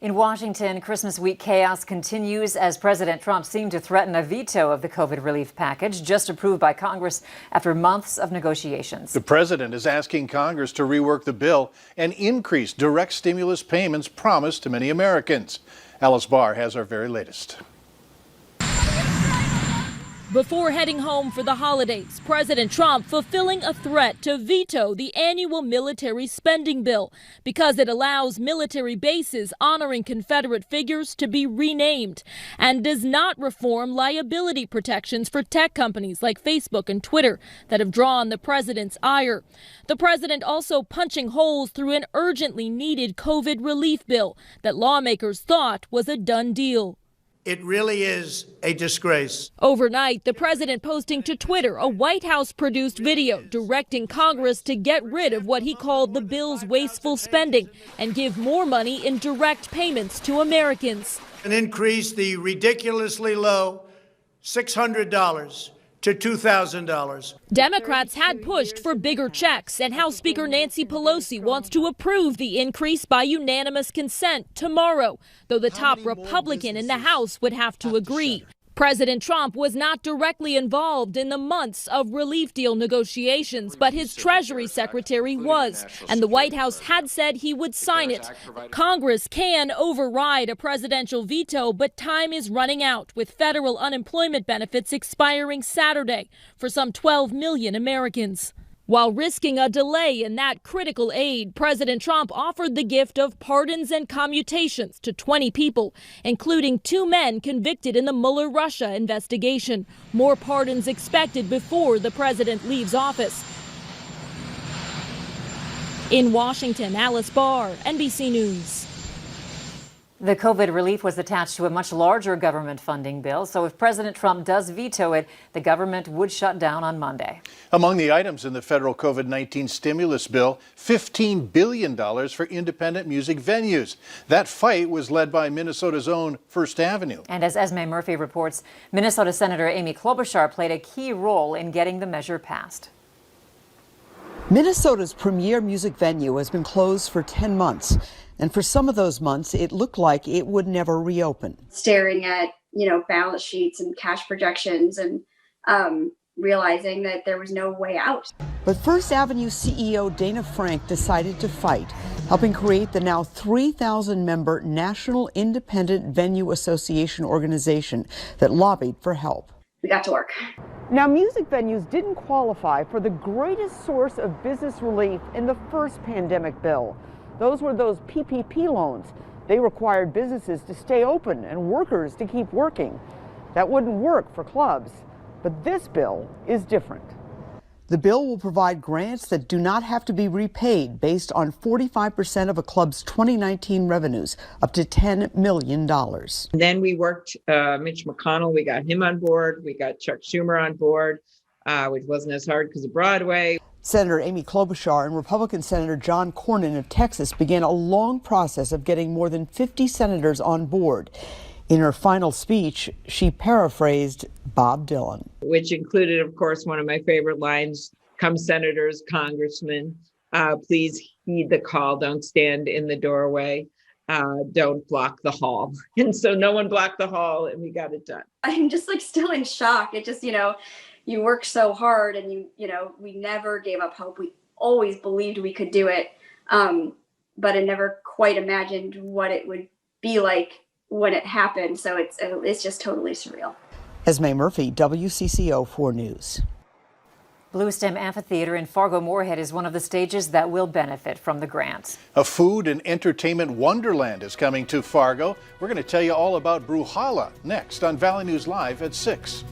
In Washington, Christmas week chaos continues as President Trump seemed to threaten a veto of the COVID relief package just approved by Congress after months of negotiations. The president is asking Congress to rework the bill and increase direct stimulus payments promised to many Americans. Alice Barr has our very latest. Before heading home for the holidays, President Trump fulfilling a threat to veto the annual military spending bill because it allows military bases honoring Confederate figures to be renamed and does not reform liability protections for tech companies like Facebook and Twitter that have drawn the president's ire. The president also punching holes through an urgently needed COVID relief bill that lawmakers thought was a done deal. It really is a disgrace. Overnight, the president posting to Twitter a White House-produced video directing Congress to get rid of what he called the bill's wasteful spending and give more money in direct payments to Americans. And increase the ridiculously low $600 to $2,000. Democrats had pushed for bigger checks, and House Speaker Nancy Pelosi wants to approve the increase by unanimous consent tomorrow, though the top Republican in the House would have to agree. President Trump was not directly involved in the months of relief deal negotiations, but his Treasury Secretary was, and the White House had said he would sign it. Congress can override a presidential veto, but time is running out, with federal unemployment benefits expiring Saturday for some 12 million Americans. While risking a delay in that critical aid, President Trump offered the gift of pardons and commutations to 20 people, including 2 men convicted in the Mueller-Russia investigation. More pardons expected before the president leaves office. In Washington, Alice Barr, NBC News. The COVID relief was attached to a much larger government funding bill, so if President Trump does veto it, the government would shut down on Monday. Among the items in the federal COVID-19 stimulus bill, $15 billion for independent music venues. That fight was led by Minnesota's own First Avenue. And as Esme Murphy reports, Minnesota Senator Amy Klobuchar played a key role in getting the measure passed. Minnesota's premier music venue has been closed for 10 months. And for some of those months, it looked like it would never reopen. Staring at, balance sheets and cash projections and realizing that there was no way out. But First Avenue CEO Dana Frank decided to fight, helping create the now 3,000-member National Independent Venue Association organization that lobbied for help. We got to work. Now, music venues didn't qualify for the greatest source of business relief in the first pandemic bill. Those were those PPP loans. They required businesses to stay open and workers to keep working. That wouldn't work for clubs, but this bill is different. The bill will provide grants that do not have to be repaid based on 45% of a club's 2019 revenues, up to $10 million. Then we worked Mitch McConnell, we got him on board. We got Chuck Schumer on board, which wasn't as hard because of Broadway. Senator Amy Klobuchar and Republican Senator John Cornyn of Texas began a long process of getting more than 50 senators on board. In her final speech, she paraphrased Bob Dylan. Which included, of course, one of my favorite lines, "Come senators, congressmen, please heed the call, don't stand in the doorway, don't block the hall." And so no one blocked the hall and we got it done. I'm just still in shock. It just, you work so hard and we never gave up hope. We always believed we could do it. But I never quite imagined what it would be like when it happened. So it's just totally surreal. Esme Murphy, WCCO 4 News. Bluestem Amphitheater in Fargo-Moorhead is one of the stages that will benefit from the grants. A food and entertainment wonderland is coming to Fargo. We're going to tell you all about Bruhala next on Valley News Live at 6.